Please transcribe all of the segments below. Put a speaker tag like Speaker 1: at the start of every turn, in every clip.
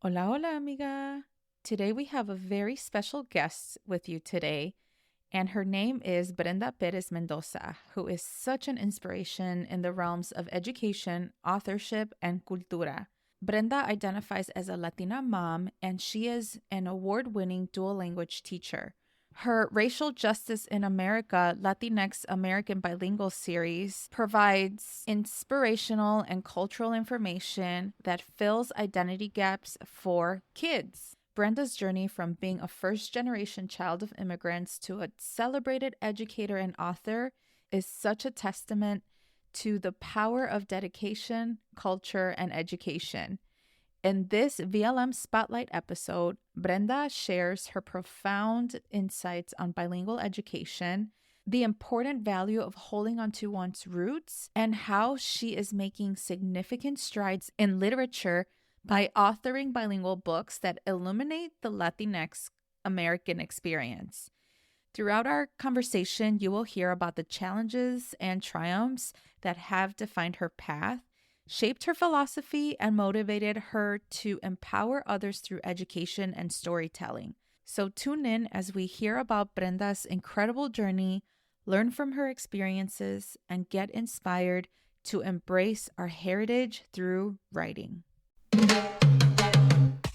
Speaker 1: Hola, hola, amiga. Today we have a very special guest with you today, and her name is Brenda Perez Mendoza, who is such an inspiration in the realms of education, authorship, and cultura. Brenda identifies as a Latina mom, and she is an award winning dual language teacher. Her Racial Justice in America Latinx American Bilingual Series provides inspirational and cultural information that fills identity gaps for kids. Brenda's journey from being a first generation child of immigrants to a celebrated educator and author is such a testament to the power of dedication, culture, and education. In this VLM Spotlight episode, Brenda shares her profound insights on bilingual education, the important value of holding onto one's roots, and how she is making significant strides in literature by authoring bilingual books that illuminate the Latinx American experience. Throughout our conversation, you will hear about the challenges and triumphs that have defined her path, shaped her philosophy, and motivated her to empower others through education and storytelling. So tune in as we hear about Brenda's incredible journey, learn from her experiences, and get inspired to embrace our heritage through writing.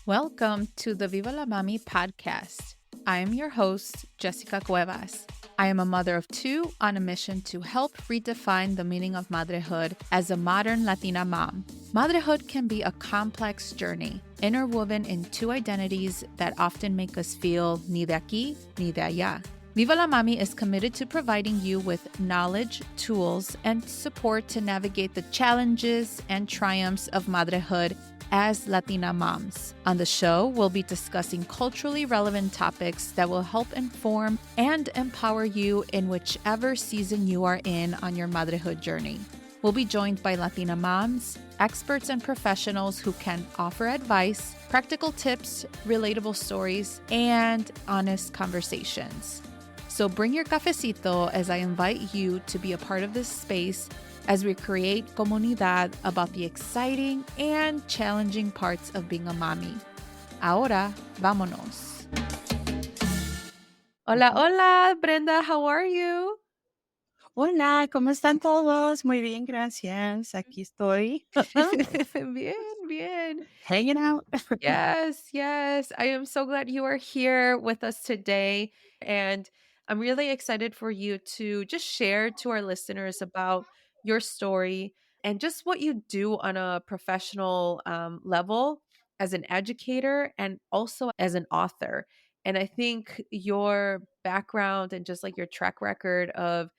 Speaker 1: Welcome to the Viva la Mami podcast. I am your host, Jessica Cuevas. I am a mother of two on a mission to help redefine the meaning of motherhood as a modern Latina mom. Motherhood can be a complex journey, interwoven in two identities that often make us feel ni de aquí ni de allá. Viva la Mami is committed to providing you with knowledge, tools, and support to navigate the challenges and triumphs of motherhood as Latina moms. On the show, we'll be discussing culturally relevant topics that will help inform and empower you in whichever season you are in on your motherhood journey. We'll be joined by Latina moms, experts and professionals who can offer advice, practical tips, relatable stories, and honest conversations. So bring your cafecito as I invite you to be a part of this space as we create comunidad about the exciting and challenging parts of being a mommy. Ahora, vámonos. Hola, hola, Brenda, how are you?
Speaker 2: Hola, ¿cómo están todos? Muy bien, gracias. Aquí estoy,
Speaker 1: Bien, bien.
Speaker 2: hanging out.
Speaker 1: Yes, yes. I am so glad you are here with us today. And I'm really excited for you to just share to our listeners about your story and just what you do on a professional level as an educator and also as an author. And I think your background and just like your track record of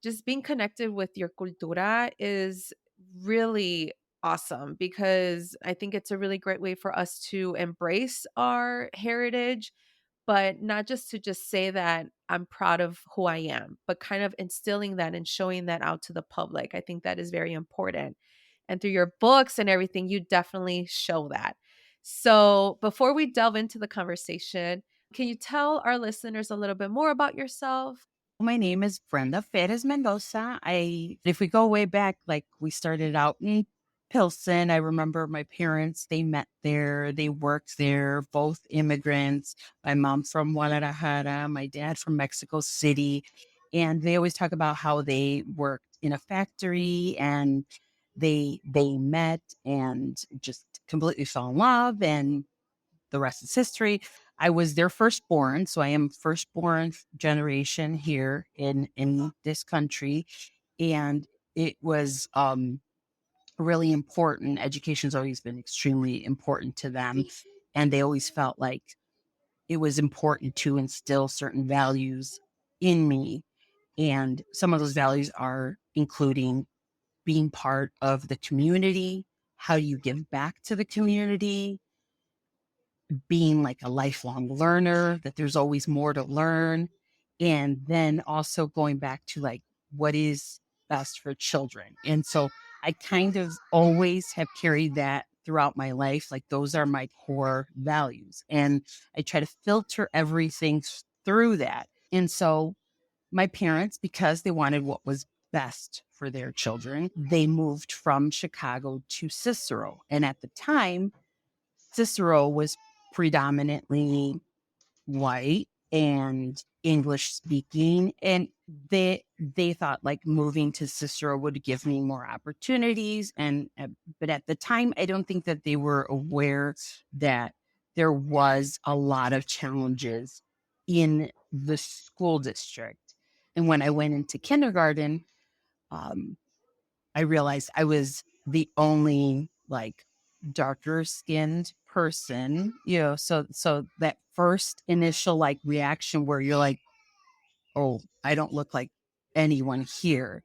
Speaker 1: just being connected with your cultura is really awesome because I think it's a really great way for us to embrace our heritage, but not just to just say that I'm proud of who I am, but kind of instilling that and showing that out to the public. I think that is very important. And through your books and everything, you definitely show that. So before we delve into the conversation, can you tell our listeners a little bit more about yourself?
Speaker 2: My name is Brenda Perez Mendoza. If we go way back, like we started out in Pilsen, I remember my parents, they met there, they worked there, both immigrants. My mom from Guadalajara, my dad from Mexico City. And they always talk about how they worked in a factory and they met and just completely fell in love, and the rest is history. I was their firstborn, so I am firstborn generation here in this country, and it was really important. Education's always been extremely important to them, and they always felt like it was important to instill certain values in me, and some of those values are including being part of the community, how you give back to the community, being like a lifelong learner, that there's always more to learn. And then also going back to like what is best for children. And so I kind of always have carried that throughout my life. Like those are my core values. And I try to filter everything through that. And so my parents, because they wanted what was best for their children, they moved from Chicago to Cicero. And at the time, Cicero was predominantly white and English speaking, and they thought like moving to Cicero would give me more opportunities. And but at the time, I don't think that they were aware that there was a lot of challenges in the school district. And when I went into kindergarten, um, I realized I was the only like darker skinned person, so that first initial like reaction where you're like, oh, I don't look like anyone here,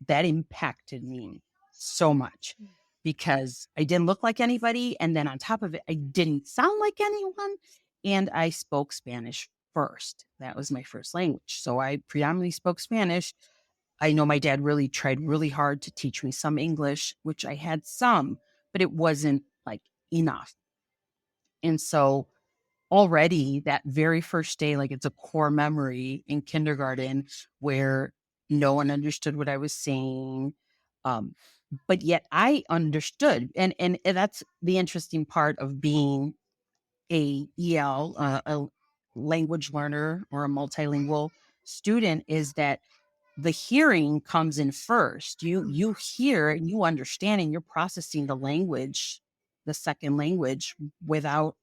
Speaker 2: that impacted me so much because I didn't look like anybody. And then on top of it, I didn't sound like anyone. And I spoke Spanish first. That was my first language. So I predominantly spoke Spanish. I know my dad really tried really hard to teach me some English, which I had some, but it wasn't like enough. And so already that very first day, like it's a core memory in kindergarten where no one understood what I was saying. Um, but yet I understood. And that's the interesting part of being a EL, a language learner or a multilingual student is that the hearing comes in first. You hear and you understand and you're processing the language, the second language without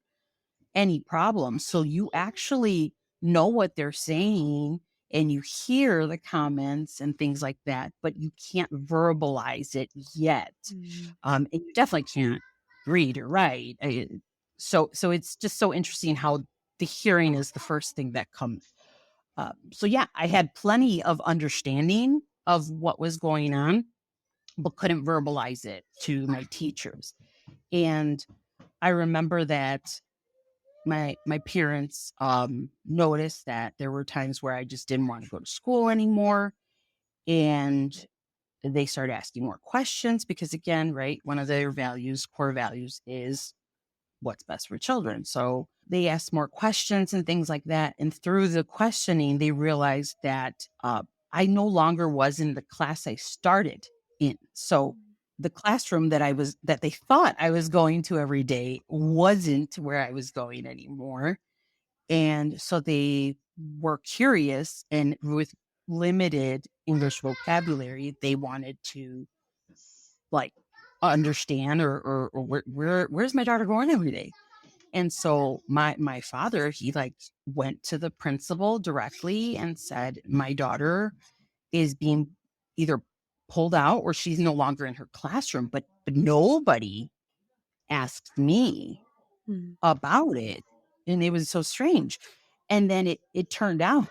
Speaker 2: any problem. So you actually know what they're saying and you hear the comments and things like that, but you can't verbalize it yet. And you definitely can't read or write. So it's just so interesting how the hearing is the first thing that comes. So yeah, I had plenty of understanding of what was going on, but couldn't verbalize it to my teachers. And I remember that my parents noticed that there were times where I just didn't want to go to school anymore. And they started asking more questions because again, right, one of their values, core values is what's best for children. So they asked more questions and things like that. And through the questioning, they realized that I no longer was in the class I started in. So the classroom that they thought I was going to every day wasn't where I was going anymore. And so they were curious, and with limited English vocabulary, they wanted to like understand or where's my daughter going every day. And so my father, he like went to the principal directly and said, my daughter is being either pulled out or she's no longer in her classroom, but nobody asked me about it. And it was so strange. And then it turned out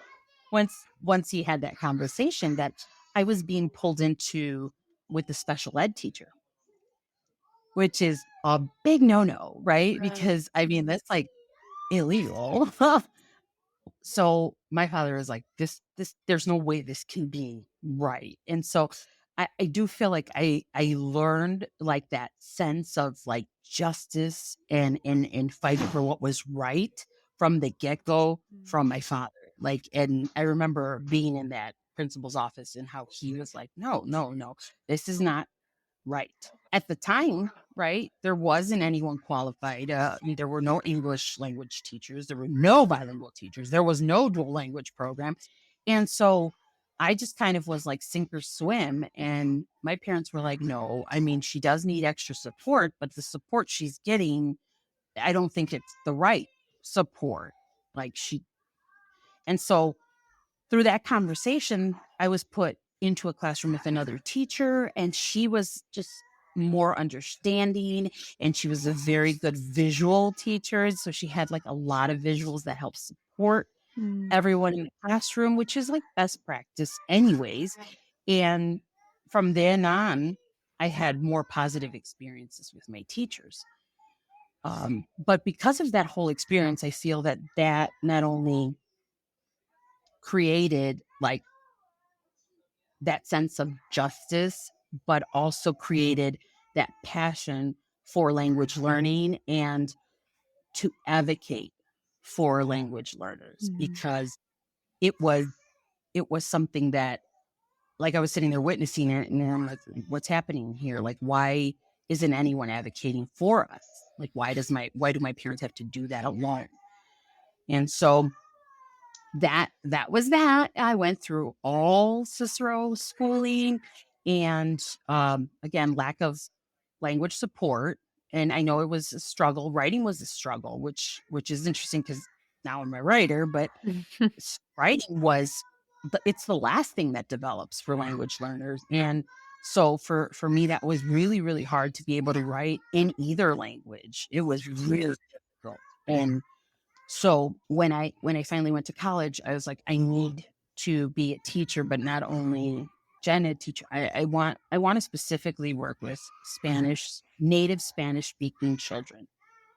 Speaker 2: once he had that conversation that I was being pulled into with the special ed teacher, which is a big no-no, right? Because I mean, that's like illegal. So my father is like, this, there's no way this can be right. And so I do feel like I learned like that sense of like justice and fighting for what was right from the get-go from my father. Like, and I remember being in that principal's office and how he was like, no, this is not right. At the time, right, there wasn't anyone qualified. There were no English language teachers. There were no bilingual teachers. There was no dual language program. And so I just kind of was like sink or swim. And my parents were like, no, I mean, she does need extra support, but the support she's getting, I don't think it's the right support. Like and so through that conversation, I was put into a classroom with another teacher, and she was just more understanding. And she was a very good visual teacher. So she had like a lot of visuals that help support everyone in the classroom, which is like best practice, anyways. And from then on, I had more positive experiences with my teachers. But because of that whole experience, I feel that that not only created like that sense of justice, but also created that passion for language learning and to advocate for language learners because it was something that like I was sitting there witnessing it and I'm like, what's happening here? Like, why isn't anyone advocating for us? Like, why do my parents have to do that alone? And so that was that. I went through all Cicero schooling and again, lack of language support. And I know it was a struggle. Writing was a struggle, which is interesting because now I'm a writer, but writing was it's the last thing that develops for language learners. And so for me, that was really, really hard to be able to write in either language. It was really difficult. And so when I finally went to college, I was like, I need to be a teacher, but not only gen ed teacher. I want to specifically work with native Spanish speaking children.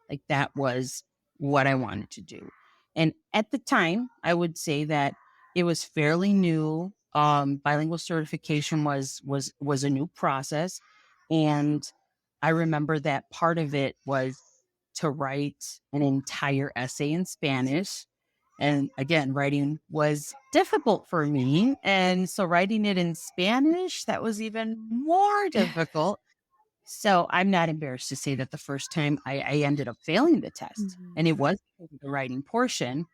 Speaker 2: Like that was what I wanted to do. And at the time, I would say that it was fairly new. Bilingual certification was a new process. And I remember that part of it was to write an entire essay in Spanish. And again, writing was difficult for me. And so writing it in Spanish, that was even more difficult. So I'm not embarrassed to say that the first time I ended up failing the test,
Speaker 1: Mhm.
Speaker 2: and it was because of the writing portion.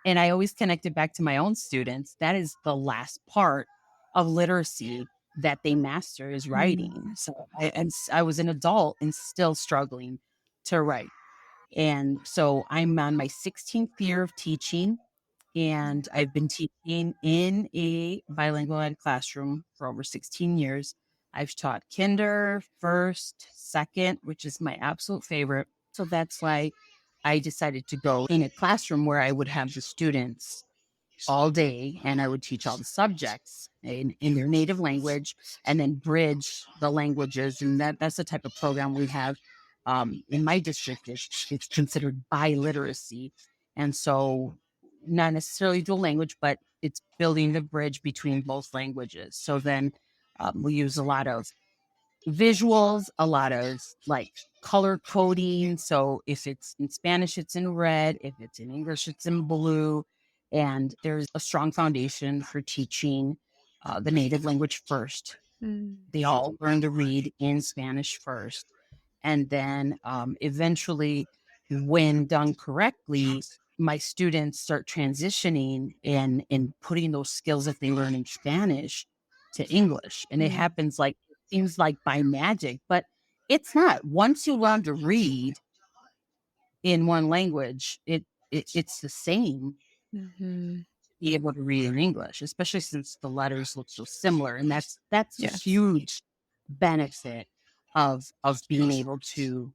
Speaker 2: And I always connected back to my own students. That is the last part of literacy that they master is
Speaker 1: Mm.
Speaker 2: writing. So I was an adult and still struggling to write. And so I'm on my 16th year of teaching, and I've been teaching in a bilingual ed classroom for over 16 years. I've taught kinder, first, second, which is my absolute favorite. So that's why I decided to go in a classroom where I would have the students all day and I would teach all the subjects in their native language and then bridge the languages. And that's the type of program we have in my district. It's considered biliteracy. And so not necessarily dual language, but it's building the bridge between both languages. So then we use a lot of visuals, a lot of like color coding. So if it's in Spanish, it's in red. If it's in English, it's in blue. And there's a strong foundation for teaching the native language first.
Speaker 1: Mm.
Speaker 2: They all learn to read in Spanish first. And then eventually, when done correctly, my students start transitioning and putting those skills that they learn in Spanish to English. And it
Speaker 1: Mm.
Speaker 2: happens like, it seems like by magic, but it's not. Once you learn to read in one language, it's the same
Speaker 1: Mhm.
Speaker 2: be able to read in English, especially since the letters look so similar. And that's a
Speaker 1: Yes.
Speaker 2: huge benefit of being able to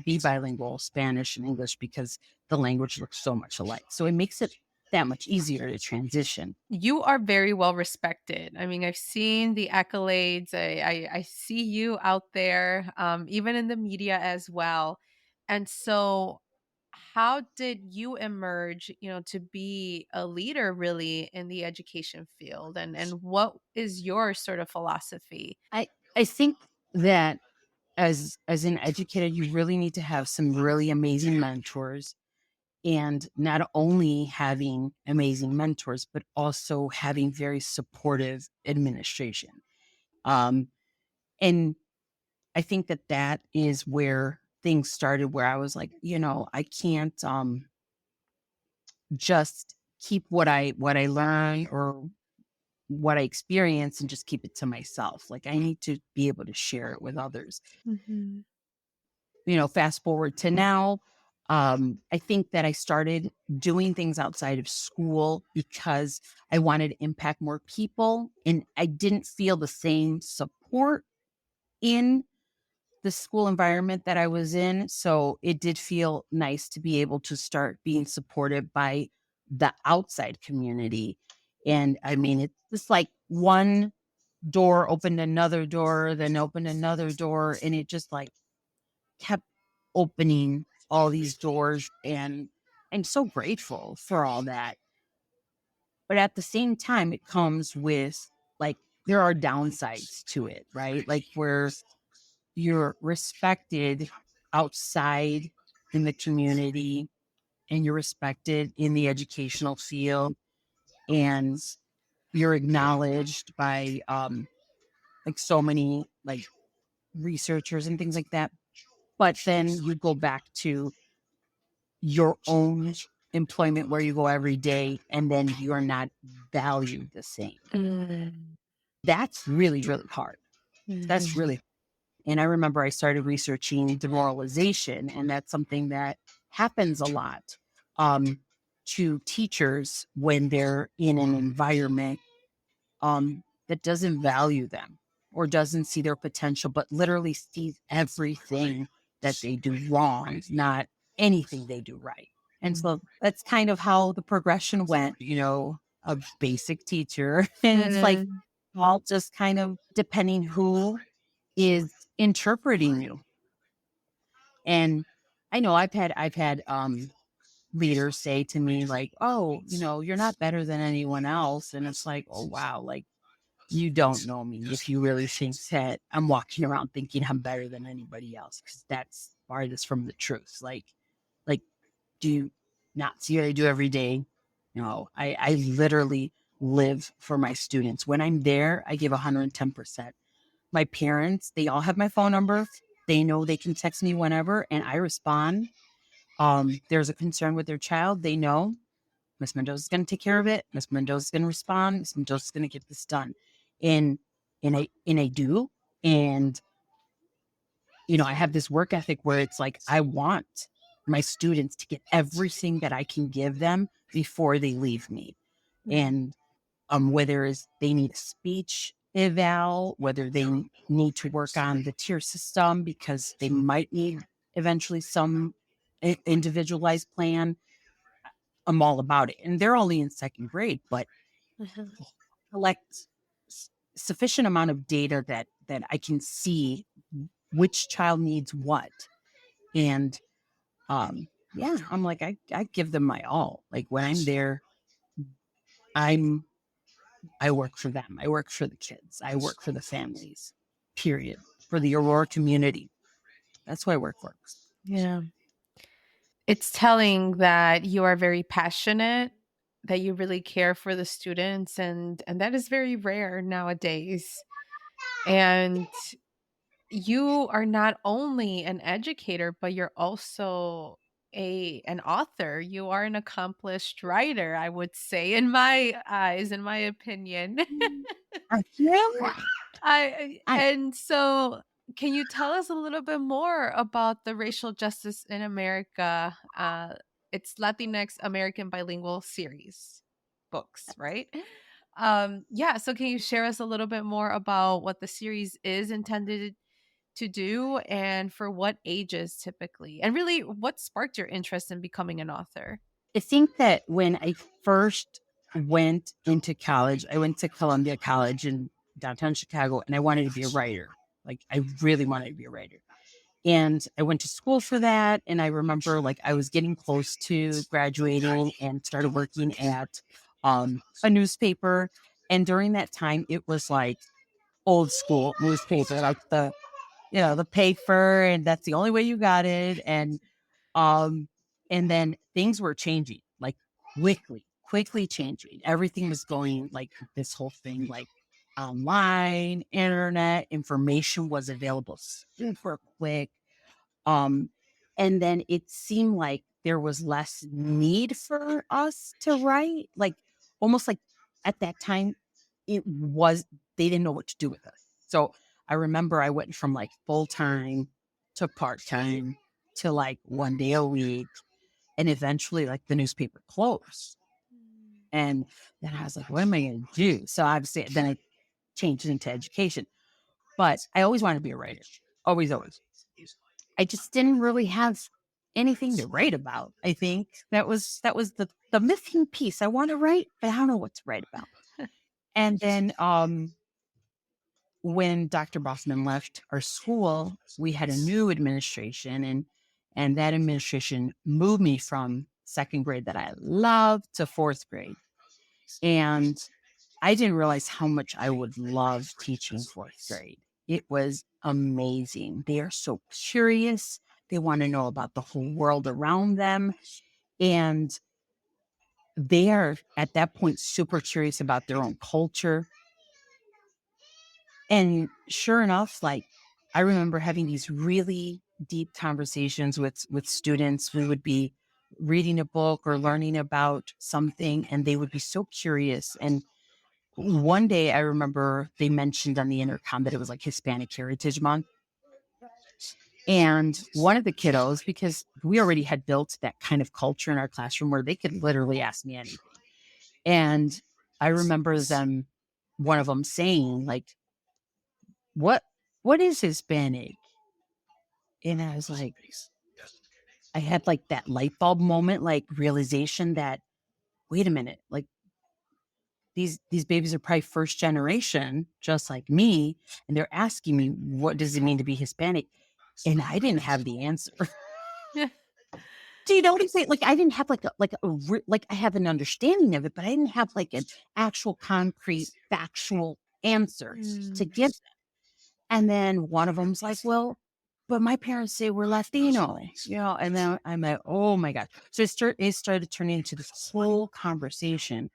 Speaker 2: be bilingual, Spanish and English, because the language looks so much alike. So it makes it that much easier to transition.
Speaker 1: You are very well respected. I mean, I've seen the accolades. I see you out there, even in the media as well. And so, how did you emerge, to be a leader really in the education field? And what is your sort of philosophy?
Speaker 2: I think that as an educator, you really need to have some really amazing mentors, and not only having amazing mentors, but also having very supportive administration. Um, and I think that is where things started, where I was like, I can't just keep what I learn or what I experience and just keep it to myself. Like I need to be able to share it with others.
Speaker 1: Mhm.
Speaker 2: Fast forward to now, I think that I started doing things outside of school because I wanted to impact more people, and I didn't feel the same support in the school environment that I was in. So it did feel nice to be able to start being supported by the outside community. And I mean, it's just like one door opened another door, then opened another door, and it just like kept opening all these doors. And I'm so grateful for all that. But at the same time, it comes with like, there are downsides to it, right? Like where you're respected outside in the community and you're respected in the educational field and you're acknowledged by like so many like researchers and things like that. But then you go back to your own employment where you go every day and then you're not valued the same.
Speaker 1: Mm.
Speaker 2: That's really, really hard. That's
Speaker 1: Mhm.
Speaker 2: really, and I remember I started researching demoralization, and that's something that happens a lot to teachers when they're in an environment that doesn't value them or doesn't see their potential, but literally sees everything that they do wrong, not anything they do right. And
Speaker 1: Mm.
Speaker 2: so that's kind of how the progression went, a basic teacher. And it's like
Speaker 1: Mm.
Speaker 2: all just kind of depending who is interpreting you. And I know I've had leaders say to me like, "Oh, you're not better than anyone else." And it's like, "Oh wow, like you don't know me if you really think that I'm walking around thinking I'm better than anybody else, because that's farthest from the truth." Like, do you not see what I do every day? No, I literally live for my students. When I'm there, I give 110%. My parents, they all have my phone number. They know they can text me whenever and I respond. There's a concern with their child. They know Miss Mendoza is going to take care of it. Miss Mendoza is going to respond. Miss Mendoza is going to get this done. And, and I do. And, I have this work ethic where it's like, I want my students to get everything that I can give them before they leave me.
Speaker 1: Mm.
Speaker 2: And whether it's they need a speech eval, whether they need to work on the tier system because they might need eventually some individualized plan. I'm all about it. And they're only in second grade, but
Speaker 1: Mhm.
Speaker 2: collect sufficient amount of data that I can see which child needs what. And yeah, I'm like, I give them my all. Like when I'm there, I'm I work for them. I work for the kids. I work for the families, period. For the Aurora community. That's why work works.
Speaker 1: Yeah. It's telling that you are very passionate, that you really care for the students, and that is very rare nowadays. And you are not only an educator, but you're also an author. You are an accomplished writer, I would say, in my eyes, in my opinion.
Speaker 2: Yeah. I
Speaker 1: And so can you tell us a little bit more about the racial justice in America? It's Latinx American Bilingual Series books, right? Yeah, so can you share us a little bit more about what the series is intended to do and for what ages typically? And really what sparked your interest in becoming an author?
Speaker 2: I think that when I first went into college, I went to Columbia College in downtown Chicago, and I wanted to be a writer. Like I really wanted to be a writer. And I went to school for that. And I remember like I was getting close to graduating and started working at a newspaper. And during that time, it was like old school newspaper, like the paper, and that's the only way you got it. Um, and then things were changing like quickly changing. Everything was going like this whole thing, like online, internet, information was available super quick. Um, and then it seemed like there was less need for us to write, like almost like at that time, it was, they didn't know what to do with us. So I remember I went from like full time to part time to like 1 day a week. And eventually, like the newspaper closed. And then I was like, what am I going to do? So obviously, then I changed into education. But I always wanted to be a writer. Always, always. I just didn't really have anything to write about. I think that was the missing piece. I want to write, but I don't know what to write about. And then when Dr. Bossman left our school, we had a new administration, and that administration moved me from second grade that I loved to fourth grade. And I didn't realize how much I would love teaching fourth grade. It was amazing. They are so curious. They want to know about the whole world around them. And they are at that point super curious about their own culture. And sure enough, like I remember having these really deep conversations with students. We would be reading a book or learning about something, and they would be so curious. And one day I remember they mentioned on the intercom that it was like Hispanic Heritage Month. And one of the kiddos, because we already had built that kind of culture in our classroom where they could literally ask me anything. And I remember one of them saying, like, what what is Hispanic? And I was like, I had like that light bulb moment, like realization that, wait a minute, like these babies are probably first generation, just like me, and they're asking me, what does it mean to be Hispanic? And I didn't have the answer. Do you know what I'm saying? Like I didn't have like I have an understanding of it, but I didn't have like an actual concrete factual answer to
Speaker 1: Mm,
Speaker 2: give. And then one of them's like, well, but my parents say we're Latino, and then I'm like, oh my God. So it started turning into this whole conversation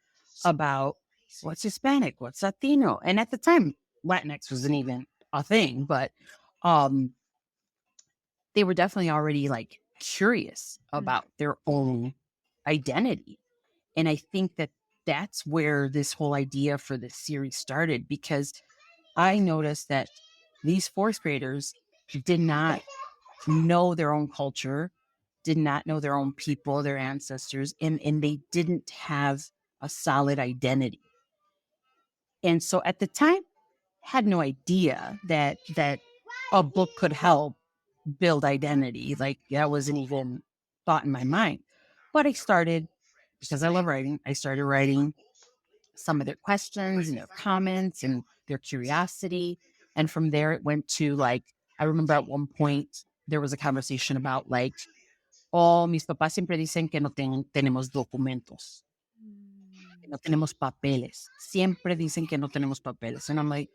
Speaker 2: about what's Hispanic, what's Latino. And at the time, Latinx wasn't even a thing, but um, they were definitely already like curious
Speaker 1: mm,
Speaker 2: about their own identity. And I think that that's where this whole idea for this series started, because I noticed that these fourth graders did not know their own culture, did not know their own people, their ancestors, and they didn't have a solid identity. And so at the time, had no idea that a book could help build identity. Like that wasn't even thought in my mind. But I started, because I love writing, I started writing some of their questions and their comments and their curiosity. And from there, it went to like, I remember at one point, there was a conversation about like, oh, mis papás siempre dicen que no tenemos documentos, que
Speaker 1: mm.
Speaker 2: no tenemos papeles. Siempre dicen que no tenemos papeles. And I'm like,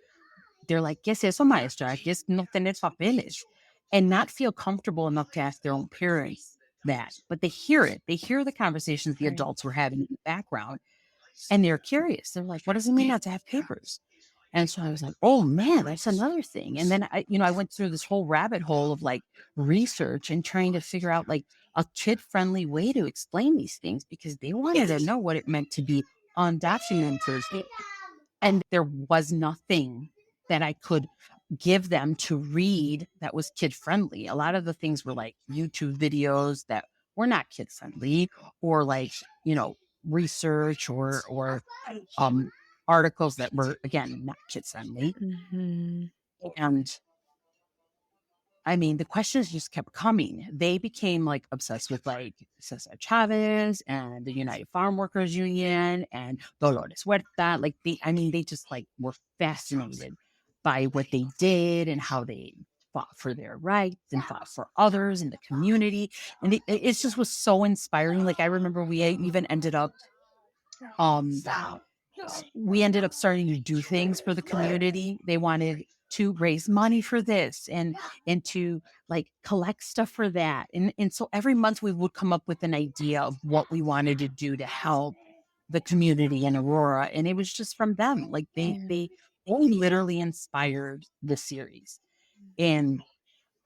Speaker 2: they're like, ¿qué es eso, maestra? ¿Qué es no tener papeles? And not feel comfortable enough to ask their own parents that. But they hear it. They hear the conversations the
Speaker 1: Right.
Speaker 2: adults were having in the background. And they're curious. They're like, what does it mean not to have papers? And so I was like, oh man, that's another thing. And then I went through this whole rabbit hole of like research and trying to figure out like a kid friendly way to explain these things, because they wanted to know what it meant to be undocumented. And there was nothing that I could give them to read that was kid friendly. A lot of the things were like YouTube videos that were not kid friendly, or like, research or articles that were, again, not kid friendly.
Speaker 1: Mhm.
Speaker 2: And I mean, the questions just kept coming. They became like obsessed with like Cesar Chavez and the United Farm Workers Union and Dolores Huerta. Like they just like were fascinated by what they did and how they fought for their rights and fought for others in the community. And it just was so inspiring. Like I remember we even ended up um we ended up starting to do things for the community. They wanted to raise money for this and to like collect stuff for that. And so every month we would come up with an idea of what we wanted to do to help the community in Aurora. And it was just from them. Like
Speaker 1: Yeah.
Speaker 2: they literally inspired the series. And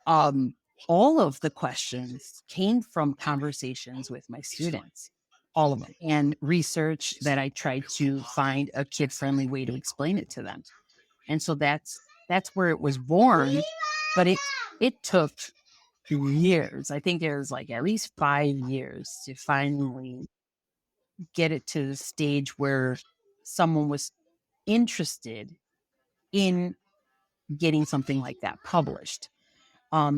Speaker 2: um, all of the questions came from conversations with my students, all of them, and research that I tried to find a kid friendly way to explain it to them. And so that's where it was born. But it took years. I think it was like at least 5 years to finally get it to the stage where someone was interested in getting something like that published.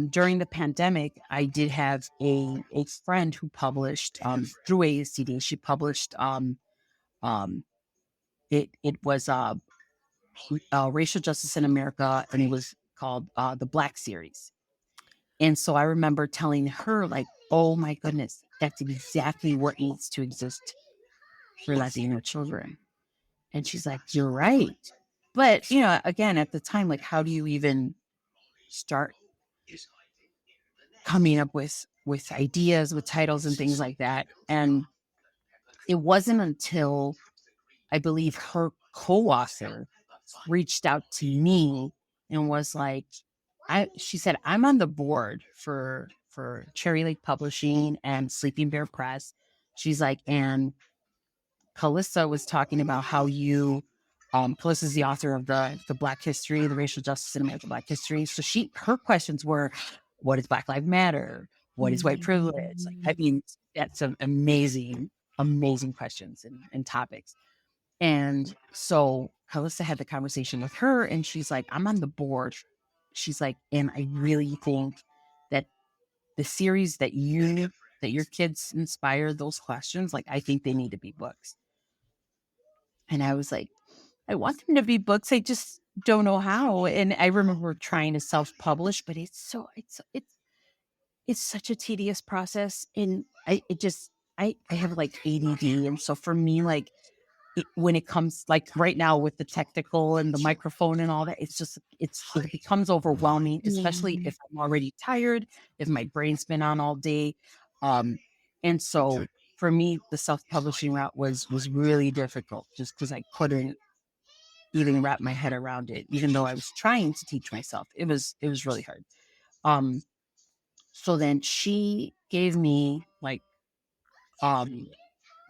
Speaker 2: During the pandemic, I did have a friend who published through ASCD. She published um, it was Racial Justice in America, and it was called the Black Series. And so I remember telling her like, "Oh my goodness, that's exactly what needs to exist for Latino children." And she's like, "You're right." But again, at the time, like, how do you even start coming up with ideas, with titles and things like that? And it wasn't until I believe her co-author reached out to me and was like, she said, I'm on the board for Cherry Lake Publishing and Sleeping Bear Press. She's like, and Calissa was talking about how you, Calissa's the author of the Black History, the Racial Justice in American Black History. So her questions were, what is Black Lives Matter? What is white privilege? Like, I mean, that's some amazing, amazing questions and topics. And so Calissa had the conversation with her, and she's like, I'm on the board. She's like, and I really think that the series that your kids inspire those questions, like, I think they need to be books. And I was like, I want them to be books. I just don't know how. And I remember trying to self-publish, but it's such a tedious process. And I have like ADD. And so for me, like, when it comes, like right now with the technical and the microphone and all that, it becomes overwhelming, especially if I'm already tired, if my brain's been on all day. And so for me, the self-publishing route was really difficult, just because I couldn't even wrap my head around it, even though I was trying to teach myself. It was really hard. So then she gave me like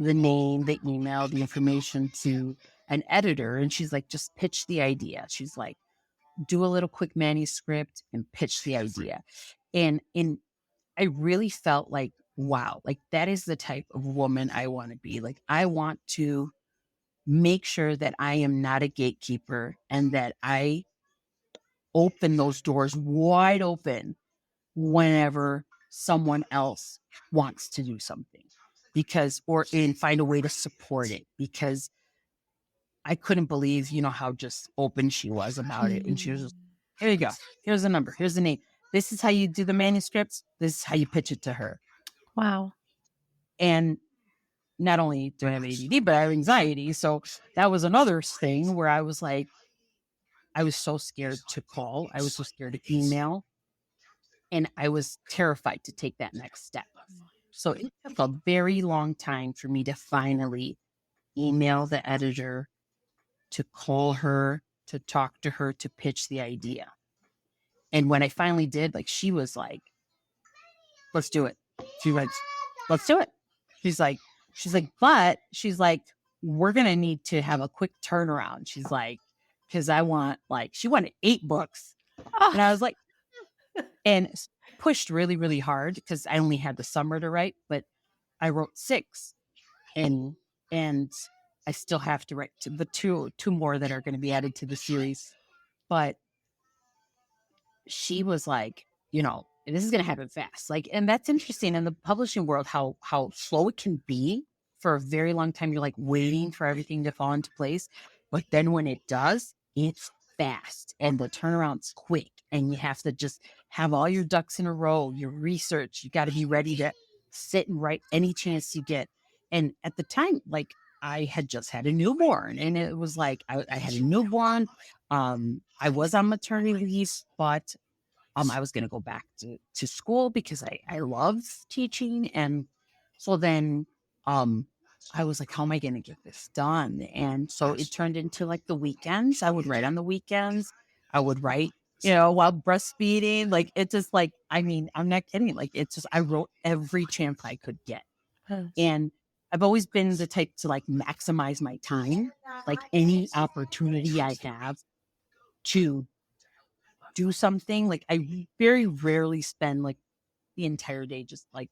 Speaker 2: the name, the email, the information to an editor. And she's like, just pitch the idea. She's like, do a little quick manuscript and pitch the idea. And I really felt like, wow, like that is the type of woman I want to be. Like, I want to make sure that I am not a gatekeeper and that I open those doors wide open whenever someone else wants to do something, and find a way to support it, because I couldn't believe, how just open she was about it. And she was just, here you go. Here's the number. Here's the name. This is how you do the manuscripts. This is how you pitch it to her.
Speaker 1: Wow.
Speaker 2: And not only do I have ADD, but I have anxiety. So that was another thing where I was like, I was so scared to call. I was so scared to email. And I was terrified to take that next step. So it took a very long time for me to finally email the editor, to call her, to talk to her, to pitch the idea. And when I finally did, like, she was like, let's do it. She went, let's do it. She's like, but she's like, we're going to need to have a quick turnaround. She's like, because she wanted 8 books. And I was like, and pushed really, really hard because I only had the summer to write, but I wrote 6, and I still have to write the two more that are going to be added to the series. But she was like, this is going to happen fast. Like, and that's interesting in the publishing world, how slow it can be. For a very long time, you're like waiting for everything to fall into place. But then when it does, it's fast and the turnaround's quick. And you have to just have all your ducks in a row, your research. You got to be ready to sit and write any chance you get. And at the time, like, I had just had a newborn, and it was like I had a newborn. I was on maternity leave, but I was going to go back to school because I love teaching. And so then I was like, how am I going to get this done? And so it turned into like the weekends. I would write on the weekends. I would write, while breastfeeding. Like, it's just like, I mean, I'm not kidding. Like, it's just, I wrote every chance I could get. And I've always been the type to like maximize my time, like any opportunity I have to do something. Like, I very rarely spend like the entire day just like,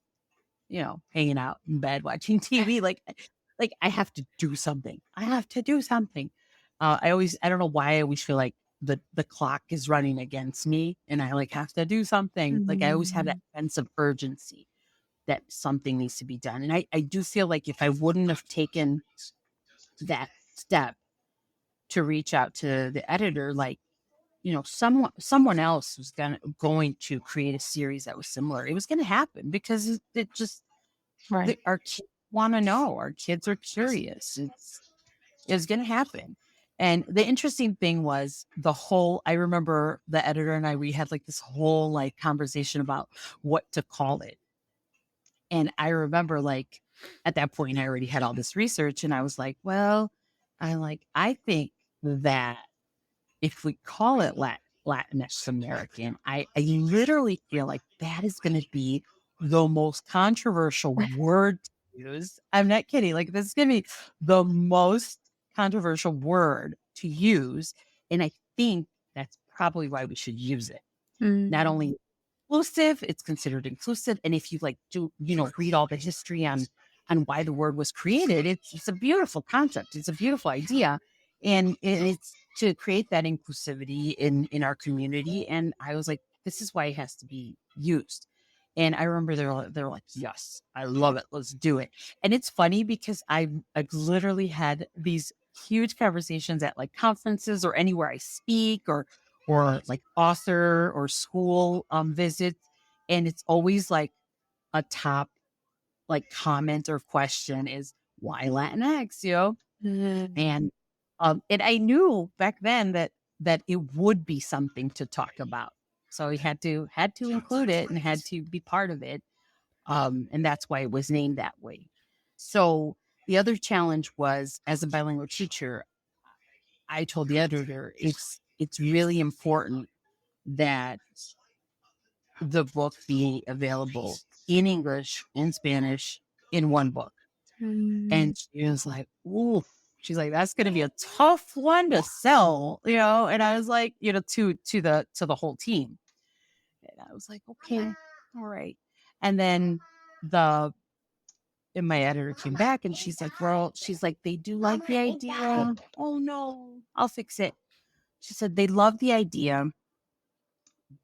Speaker 2: hanging out in bed watching TV. Like I have to do something. I have to do something. I don't know why I always feel like the clock is running against me and I like have to do something. Like, I always have that sense of urgency that something needs to be done. And I do feel like if I wouldn't have taken that step to reach out to the editor, like, someone else was going to create a series that was similar. It was going to happen because it just,
Speaker 1: Right.
Speaker 2: our kids want to know. Our kids are curious. It's going to happen. And the interesting thing was I remember the editor and we had like this whole like conversation about what to call it. And I remember like at that point, I already had all this research and I was like, well, I think that if we call it Latinx American. I literally feel like that is going to be the most controversial word to use. I'm not kidding. Like, this is going to be the most controversial word to use. And I think that's probably why we should use it. Not
Speaker 1: Mm.
Speaker 2: only inclusive, it's considered inclusive. And if you like do, read all the history on why the word was created, it's a beautiful concept. It's a beautiful idea. And it's to create that inclusivity in our community. And I was like, this is why it has to be used. And I remember they're like, yes, I love it. Let's do it. And it's funny because I've literally had these huge conversations at like conferences or anywhere I speak or like author or school visits. And it's always like a top like comment or question is why Latinx,
Speaker 1: Mm.
Speaker 2: And I knew back then that it would be something to talk about. So we had to include it and had to be part of it. And that's why it was named that way. So the other challenge was as a bilingual teacher, I told the editor it's really important that the book be available in English, in Spanish, in one book.
Speaker 1: Mm.
Speaker 2: And she was like, ooh, she's like, that's gonna be a tough one to sell, And I was like, to the whole team. And I was like, okay, all right. And then the and my editor came back and she's like, well, she's like, they do like the idea. Oh no, I'll fix it. She said they love the idea,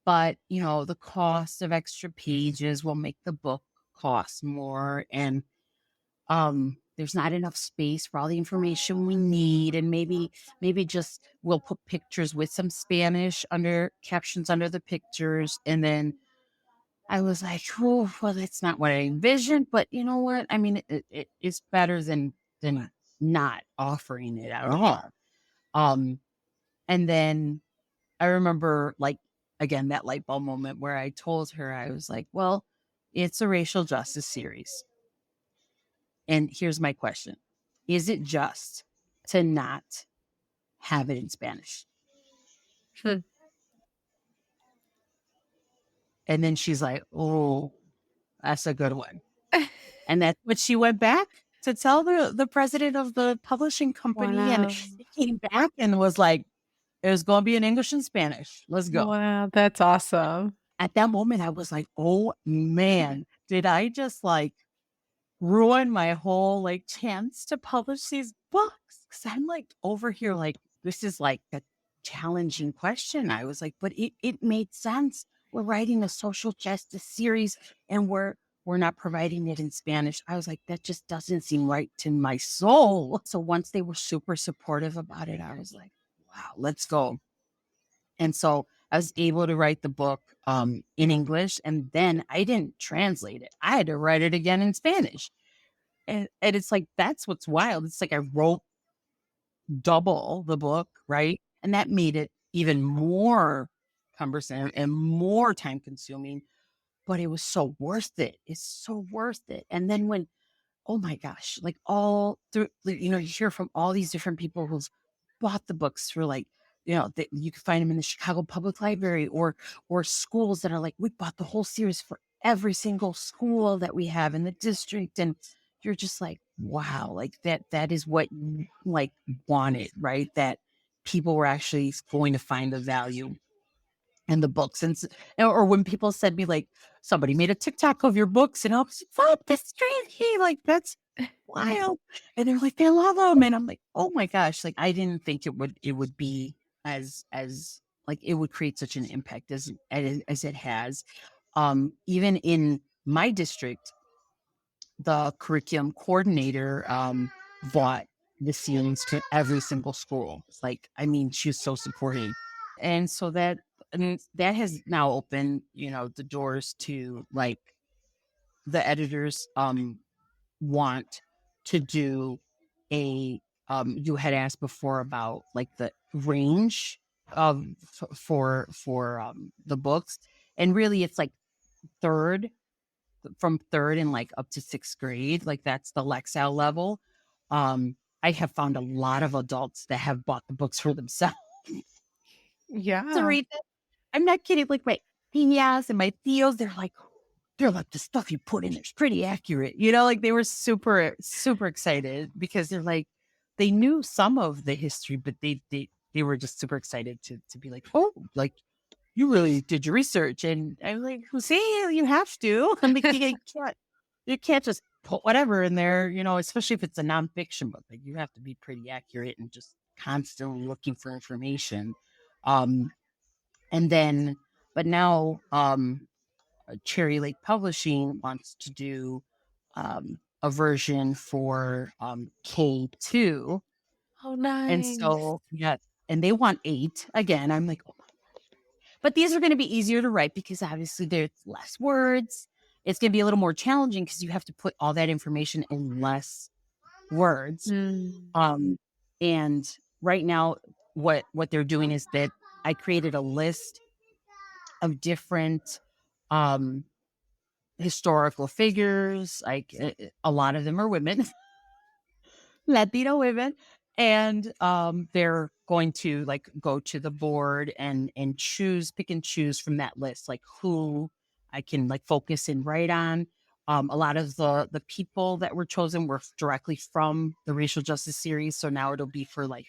Speaker 2: but the cost of extra pages will make the book cost more. And there's not enough space for all the information we need. And maybe just we'll put pictures with some Spanish under captions under the pictures. And then I was like, oh, well, that's not what I envisioned, but you know what? I mean, it's better than not offering it at all. Um, and then I remember, like, again, that light bulb moment where I told her, I was like, well, it's a racial justice series. And here's my question. Is it just to not have it in Spanish?
Speaker 1: Hmm.
Speaker 2: And then she's like, oh, that's a good one. And that's what she went back to tell the president of the publishing company. And
Speaker 1: Wow.
Speaker 2: he came back and was like, it was going to be in English and Spanish. Let's go.
Speaker 1: Wow, that's awesome.
Speaker 2: At that moment, I was like, oh man, did I just like ruin my whole like chance to publish these books? Cause I'm like over here, like, this is like a challenging question. I was like, but it made sense. We're writing a social justice series and we're not providing it in Spanish. I was like, that just doesn't seem right to my soul. So once they were super supportive about it, I was like, wow, let's go. And so I was able to write the book in English, and then I didn't translate it. I had to write it again in Spanish. And it's like, that's what's wild. It's like I wrote double the book, right? And that made it even more cumbersome and more time consuming, but it was so worth it. It's so worth it. And then when oh my gosh, like all through, like, you hear from all these different people who've bought the books for like, you can find them in the Chicago Public Library or schools that are like, we bought the whole series for every single school that we have in the district. And you're just like, wow, like that is what you like wanted, right? That people were actually going to find the value in the books. Or when people said me like, somebody made a TikTok of your books, and I was like, what? That's crazy. Like, that's wild. And they're like, they love them. And I'm like, oh my gosh. Like, I didn't think it would be as like, it would create such an impact as it has. Even in my district, the curriculum coordinator, bought the series to every single school. Like, I mean, she was so supportive. And so that has now opened, the doors to like the editors want to do a you had asked before about like the range of for the books, and really it's like third from third and like up to sixth grade, like that's the Lexile level. I have found a lot of adults that have bought the books for themselves to
Speaker 1: Yeah.
Speaker 2: read them. I'm not kidding. Like my tias and my tios, they're like, the stuff you put in there's pretty accurate. Like they were super, super excited because they're like, they knew some of the history, but they were just super excited to be like, oh, like you really did your research. And I'm like, well, see, you have to. I'm like, you can't just put whatever in there, especially if it's a nonfiction book. Like you have to be pretty accurate and just constantly looking for information. Um, and then, but now, Cherry Lake Publishing wants to do a version for K2.
Speaker 1: Oh,
Speaker 2: And
Speaker 1: nice.
Speaker 2: so, yeah, and they want 8. Again, I'm like, oh, but these are going to be easier to write because obviously there's less words. It's going to be a little more challenging because you have to put all that information in less words.
Speaker 1: Mm.
Speaker 2: Um, and right now, what they're doing is that I created a list of different um, historical figures. Like a lot of them are women, Latino women, and they're going to like go to the board and pick and choose from that list, like who I can like focus and write on. A lot of the people that were chosen were directly from the racial justice series, so now it'll be for like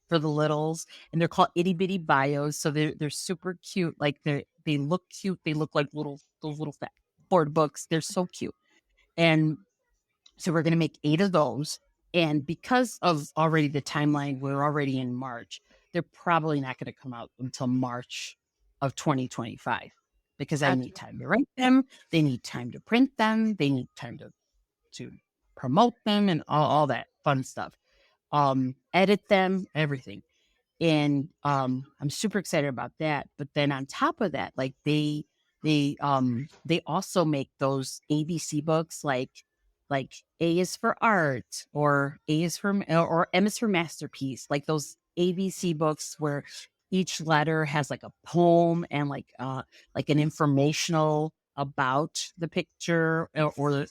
Speaker 2: for the littles, and they're called itty bitty bios. So they're super cute. Like they look cute. They look like those little fat board books. They're so cute. And so we're going to make 8 of those. And because of already the timeline, we're already in March. They're probably not going to come out until March of 2025 because I need
Speaker 1: Gotcha.
Speaker 2: time to write them. They need time to print them. They need time to promote them and all that fun stuff. Edit them, everything. And I'm super excited about that. But then on top of that, like they also make those ABC books, like A is for art, or A is for or M is for masterpiece, like those ABC books where each letter has like a poem and like an informational about the picture, or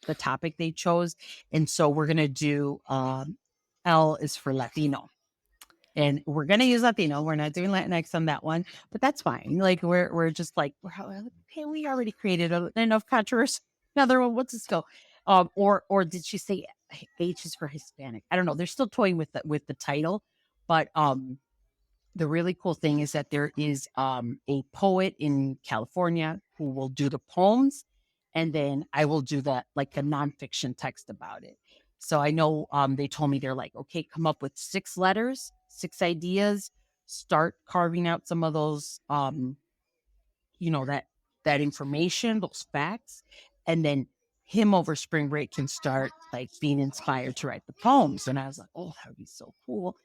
Speaker 2: the topic they chose. And so we're gonna do L is for Latino, and we're gonna use Latino. We're not doing Latinx on that one, but that's fine. Like we're just like, okay, we already created enough controversy. Another one. What's this go? Or did she say H is for Hispanic? I don't know. They're still toying with the title, but the really cool thing is that there is a poet in California who will do the poems, and then I will do that like a nonfiction text about it. So I know they told me they're like, okay, come up with 6 letters, 6 ideas, start carving out some of those, that information, those facts, and then him over spring break can start like being inspired to write the poems. And I was like, oh, that would be so cool.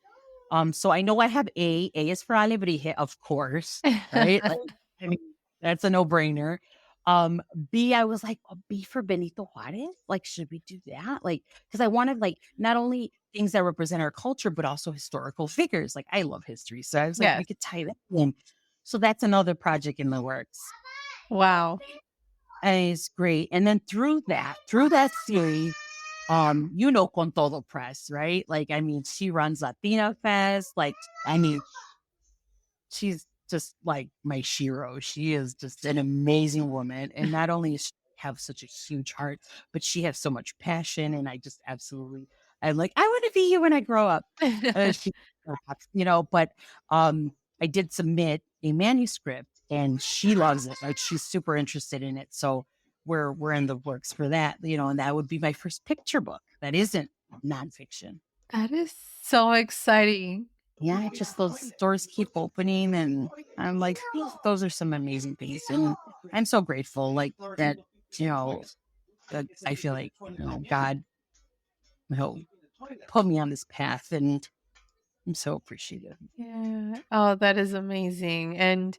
Speaker 2: So I know I have A. A is for Alebrije, of course, right? Like, I mean, that's a no-brainer. B, I was like, oh, B for Benito Juarez. Like, should we do that? Like, because I wanted like not only things that represent our culture, but also historical figures. Like, I love history, so I was like, we
Speaker 1: Yes.
Speaker 2: could tie that in. So that's another project in the works.
Speaker 1: Wow.
Speaker 2: And it's great. And then through that series, Con Todo Press, right? Like, I mean, she runs Latina Fest. Like, I mean, she's just like my shiro. She is just an amazing woman. And not only does she have such a huge heart, but she has so much passion. And I just absolutely, I'm like, I want to be you when I grow up. She, but I did submit a manuscript and she loves it. Like, she's super interested in it. So we're in the works for that, and that would be my first picture book that isn't nonfiction.
Speaker 1: That is so exciting.
Speaker 2: Yeah, just those doors keep opening, and I'm like, those are some amazing things, and I'm so grateful, like that, you know, that I feel like God, put me on this path, and I'm so appreciative.
Speaker 1: Yeah. Oh, that is amazing. And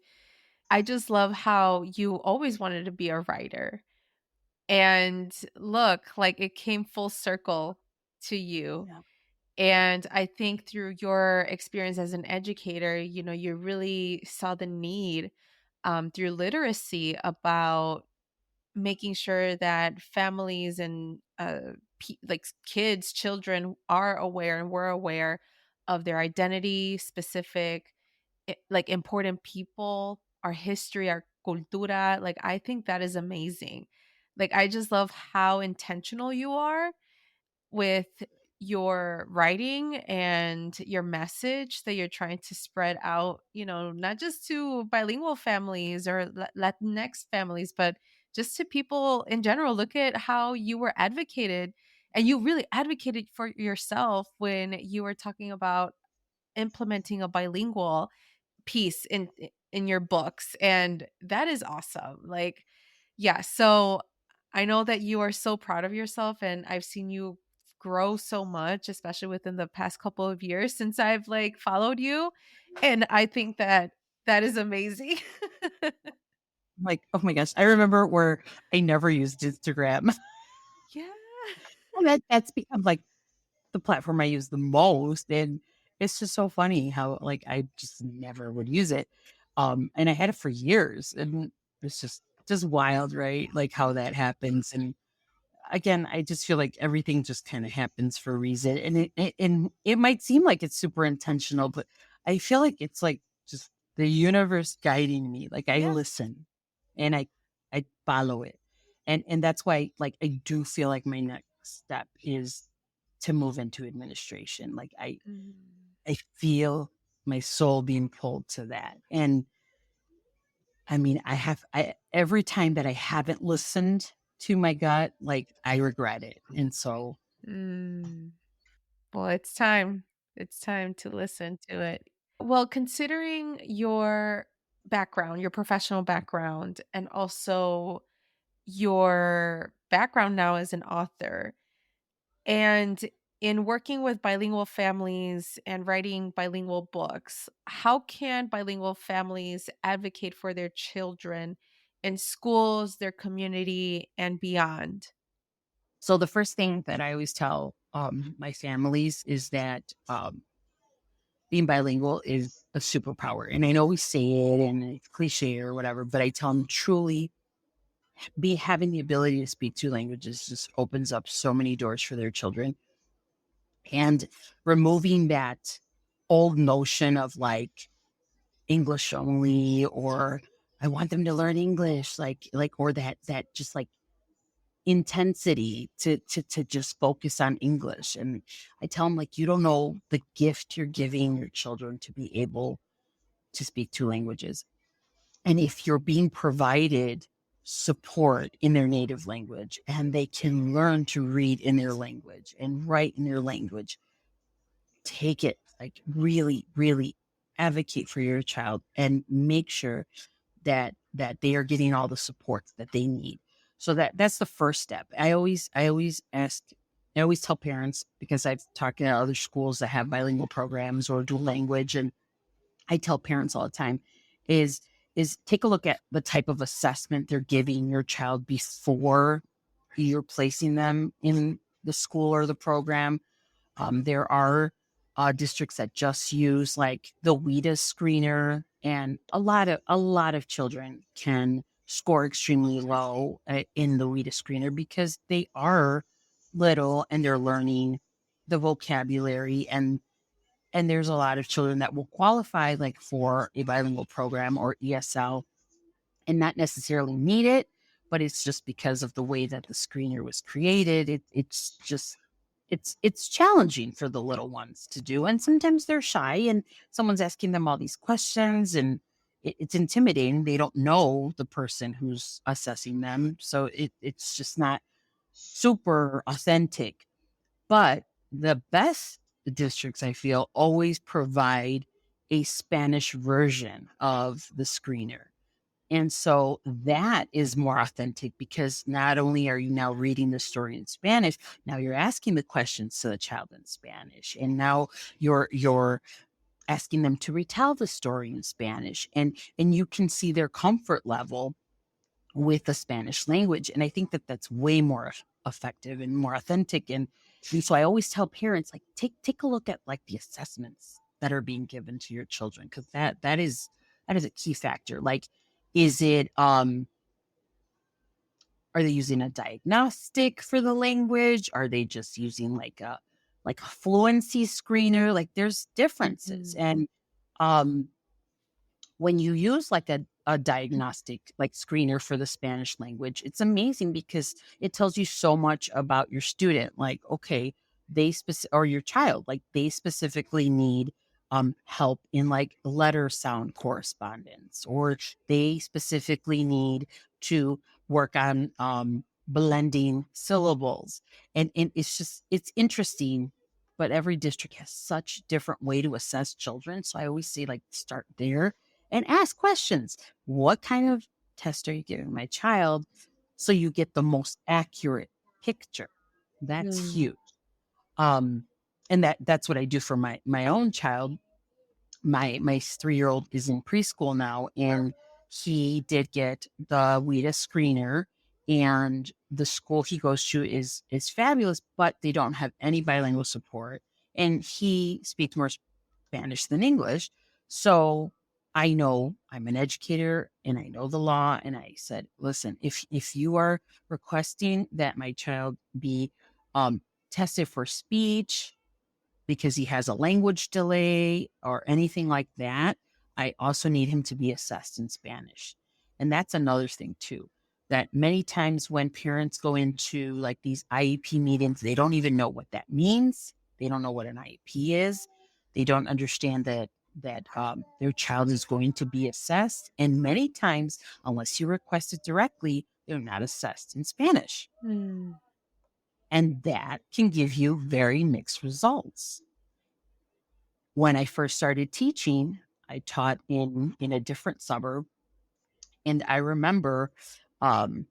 Speaker 1: I just love how you always wanted to be a writer. And look, like it came full circle to you.
Speaker 2: Yeah.
Speaker 1: And I think through your experience as an educator, you really saw the need through literacy about making sure that families and like kids, children are aware and we're aware of their identity specific like important people, our history, our cultura. Like I think that is amazing. Like I just love how intentional you are with your writing and your message that you're trying to spread out, not just to bilingual families or Latinx families, but just to people in general. Look at how you were advocated, and you really advocated for yourself when you were talking about implementing a bilingual piece in your books, and that is awesome. Like, yeah, so I know that you are so proud of yourself, and I've seen you grow so much, especially within the past couple of years since I've like followed you, and I think that that is amazing.
Speaker 2: Like, oh my gosh, I remember where I never used Instagram.
Speaker 1: Yeah.
Speaker 2: And that's become like the platform I use the most. And it's just so funny how like I just never would use it. And I had it for years, and it's just wild, right? Like how that happens. And again, I just feel like everything just kind of happens for a reason. And it might seem like it's super intentional, but I feel like it's like just the universe guiding me. Like I
Speaker 1: Yeah.
Speaker 2: listen and I follow it. And that's why like I do feel like my next step is to move into administration. Like
Speaker 1: Mm.
Speaker 2: I feel my soul being pulled to that. And I mean, I every time that I haven't listened to my gut, like I regret it. And so
Speaker 1: Mm. Well, it's time. It's time to listen to it. Well, considering your background, your professional background, and also your background now as an author, and in working with bilingual families and writing bilingual books, how can bilingual families advocate for their children in schools, their community, and beyond?
Speaker 2: so the first thing that I always tell my families is that being bilingual is a superpower. And I know we say it and it's cliche or whatever, but I tell them truly be having the ability to speak two languages just opens up so many doors for their children. And removing that old notion of like English only, or I want them to learn English, or that just like intensity to just focus on English. And I tell them like you don't know the gift you're giving your children to be able to speak two languages. And if you're being provided support in their native language and they can learn to read in their language and write in their language, take it, like really, really advocate for your child and make sure that they are getting all the support that they need. So that's the first step. I always tell parents, because I've talked to other schools that have bilingual programs or dual language, and I tell parents all the time is take a look at the type of assessment they're giving your child before you're placing them in the school or the program. There are districts that just use like the WIDA screener, and a lot of children can score extremely low in the WIDA screener because they are little and they're learning the vocabulary, and there's a lot of children that will qualify like for a bilingual program or ESL and not necessarily need it, but it's just because of the way that the screener was created. It's just it's challenging for the little ones to do, and sometimes they're shy, and someone's asking them all these questions, and it's intimidating. They don't know the person who's assessing them, so it's just not super authentic. But the best districts, I feel, always provide a Spanish version of the screener. And so that is more authentic because not only are you now reading the story in Spanish, now you're asking the questions to the child in Spanish. And now you're asking them to retell the story in Spanish. And you can see their comfort level with the Spanish language. And I think that that's way more effective and more authentic. And so I always tell parents, like, take a look at like the assessments that are being given to your children, because that is a key factor. Like, is it are they using a diagnostic for the language? Are they just using like a fluency screener? Like there's differences.
Speaker 1: Mhm.
Speaker 2: And um when you use like a diagnostic like screener for the Spanish language, it's amazing because it tells you so much about your student. Like, okay, or your child, like they specifically need help in like letter sound correspondence, or they specifically need to work on blending syllables. And it's interesting, but every district has such different way to assess children. So I always say like start there and ask questions. What kind of test are you giving my child so you get the most accurate picture? That's
Speaker 1: Mm.
Speaker 2: huge. Um, and that's what I do for my own child. My 3-year-old is in preschool now, and he did get the WIDA screener, and the school he goes to is fabulous, but they don't have any bilingual support, and he speaks more Spanish than English. So I know I'm an educator and I know the law, and I said, listen, if you are requesting that my child be tested for speech because he has a language delay or anything like that, I also need him to be assessed in Spanish. And that's another thing too, that many times when parents go into like these IEP meetings, they don't even know what that means. They don't know what an IEP is. They don't understand that their child is going to be assessed. And many times, unless you request it directly, they're not assessed in Spanish.
Speaker 1: Mm.
Speaker 2: And that can give you very mixed results. When I first started teaching, I taught in a different suburb, and I remember um,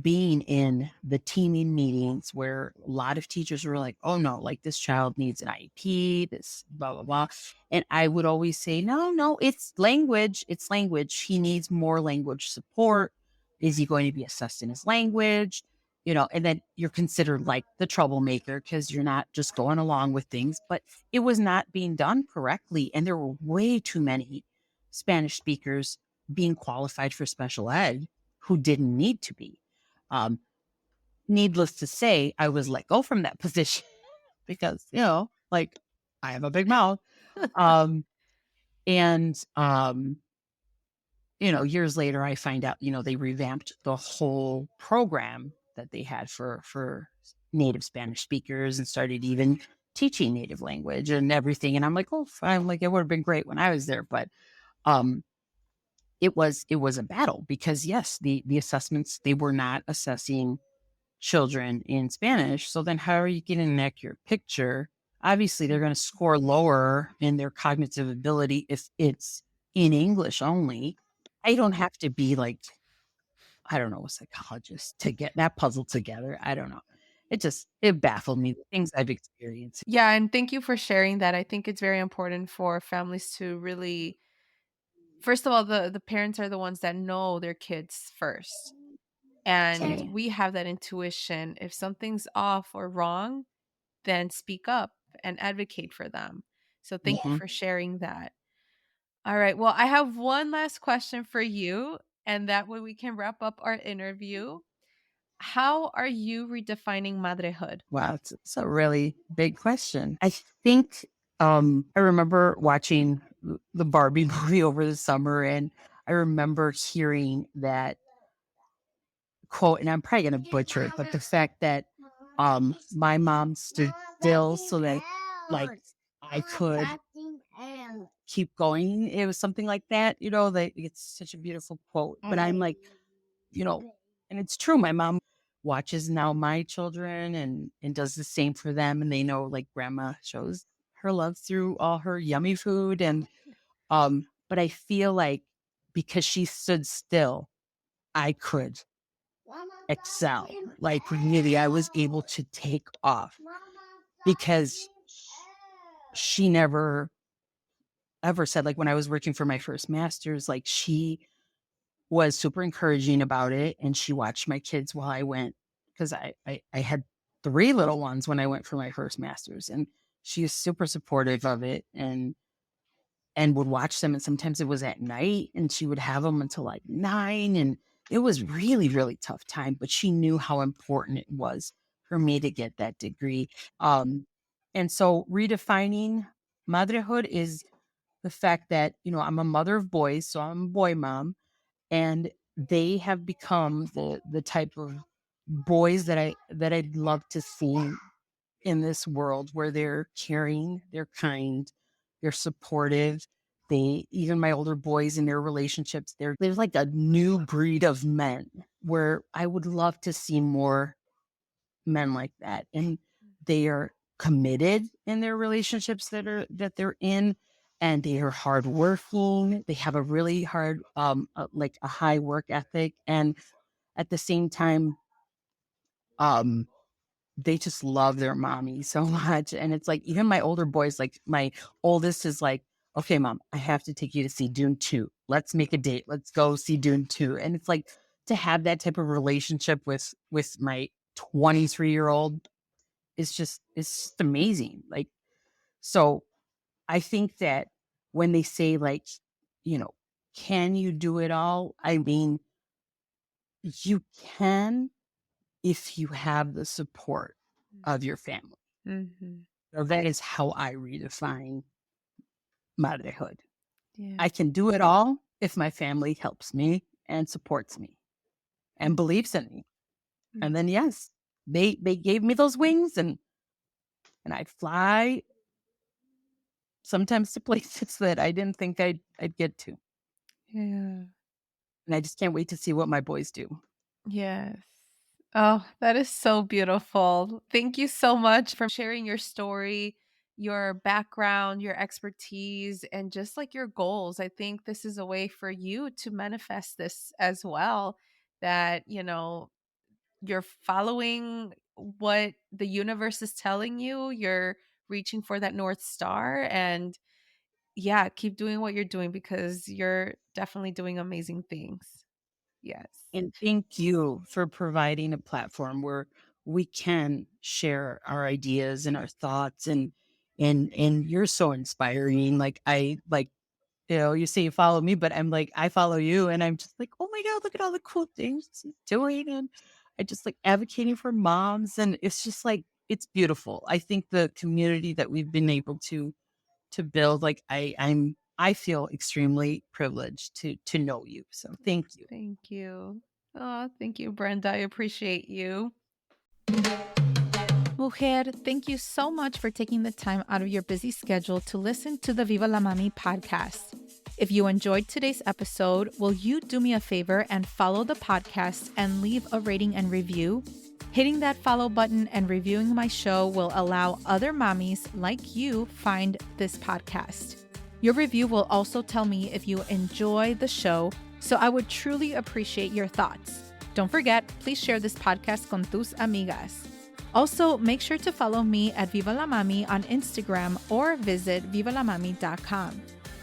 Speaker 2: being in the teaming meetings where a lot of teachers were like, oh no, like this child needs an IEP, this blah, blah, blah. And I would always say, no, no, it's language. It's language. He needs more language support. Is he going to be assessed in his language? And then you're considered like the troublemaker because you're not just going along with things, but it was not being done correctly. And there were way too many Spanish speakers being qualified for special ed who didn't need to be. um, Needless to say, I was let go from that position because, like I have a big mouth. Um, and years later, I find out, they revamped the whole program that they had for native Spanish speakers and started even teaching native language and everything. And I'm like, oh, fine. Like it would have been great when I was there, but um, it was a battle because yes, the assessments, they were not assessing children in Spanish. So then how are you getting an accurate picture? Obviously, they're going to score lower in their cognitive ability if it's in English only. I don't have to be like, I don't know, a psychologist to get that puzzle together. I don't know. It baffled me, the things I've experienced.
Speaker 1: Yeah, and thank you for sharing that. I think it's very important for families to really, first of all, the parents are the ones that know their kids first. And
Speaker 2: Okay.
Speaker 1: we have that intuition. If something's off or wrong, then speak up and advocate for them. So thank you
Speaker 2: Mhm.
Speaker 1: for sharing that. All right. Well, I have one last question for you, and that way we can wrap up our interview. How are you redefining motherhood?
Speaker 2: Wow, it's a really big question. I think I remember watching the Barbie movie over the summer, and I remember hearing that quote, and I'm probably gonna butcher it, but the fact that my mom stood still so that like I could keep going. It was something like that, that it's such a beautiful quote. But I'm like, you know, and it's true. My mom watches now my children and does the same for them. And they know like grandma shows her love through all her yummy food. And but I feel like because she stood still, I could excel. Like really, I was able to take off because she never ever said, like when I was working for my first master's, like she was super encouraging about it. And she watched my kids while I went, because I had 3 little ones when I went for my first master's. And she is super supportive of it and would watch them. And sometimes it was at night and she would have them until like 9. And it was really, really tough time, but she knew how important it was for me to get that degree. And so redefining motherhood is the fact that, I'm a mother of boys, so I'm a boy mom, and they have become the type of boys that I'd love to see in this world, where they're caring, they're kind, they're supportive. Even my older boys in their relationships, there's like a new breed of men where I would love to see more men like that. And they are committed in their relationships that they're in, and they are hardworking. They have a really hard, like a high work ethic. And at the same time, um, they just love their mommy so much. And it's like, even my older boys, like my oldest is like, okay, mom, I have to take you to see Dune 2. Let's make a date. Let's go see Dune 2. And it's like, to have that type of relationship with my 23-year-old it's just amazing. Like, so I think that when they say, like, you know, can you do it all? I mean, you can, if you have the support of your family.
Speaker 1: Mm-hmm.
Speaker 2: So that is how I redefine motherhood.
Speaker 1: Yeah.
Speaker 2: I can do it all if my family helps me and supports me and believes in me. And then, yes, they gave me those wings, and I fly sometimes to places that I didn't think I'd get to.
Speaker 1: Yeah.
Speaker 2: And I just can't wait to see what my boys do.
Speaker 1: Yes. Oh, that is so beautiful. Thank you so much for sharing your story, your background, your expertise, and just like your goals. I think this is a way for you to manifest this as well. That, you're following what the universe is telling you, you're reaching for that North Star. And yeah, keep doing what you're doing because you're definitely doing amazing things. Yes.
Speaker 2: And thank you for providing a platform where we can share our ideas and our thoughts, and you're so inspiring. Like, you say you follow me, but I'm like, I follow you, and I'm just like, oh my God, look at all the cool things he's doing. And I just like advocating for moms. And it's just like, it's beautiful. I think the community that we've been able to build, like, I feel extremely privileged to know you. So thank you.
Speaker 1: Thank you. Oh, thank you, Brenda. I appreciate you. Mujer, thank you so much for taking the time out of your busy schedule to listen to the Viva la Mami podcast. If you enjoyed today's episode, will you do me a favor and follow the podcast and leave a rating and review? Hitting that follow button and reviewing my show will allow other mommies like you find this podcast. Your review will also tell me if you enjoy the show, so I would truly appreciate your thoughts. Don't forget, please share this podcast con tus amigas. Also, make sure to follow me at Viva la Mami on Instagram or visit vivalamami.com.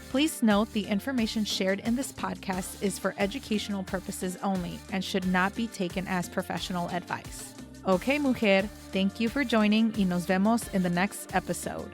Speaker 1: Please note the information shared in this podcast is for educational purposes only and should not be taken as professional advice. Okay, mujer, thank you for joining y nos vemos in the next episode.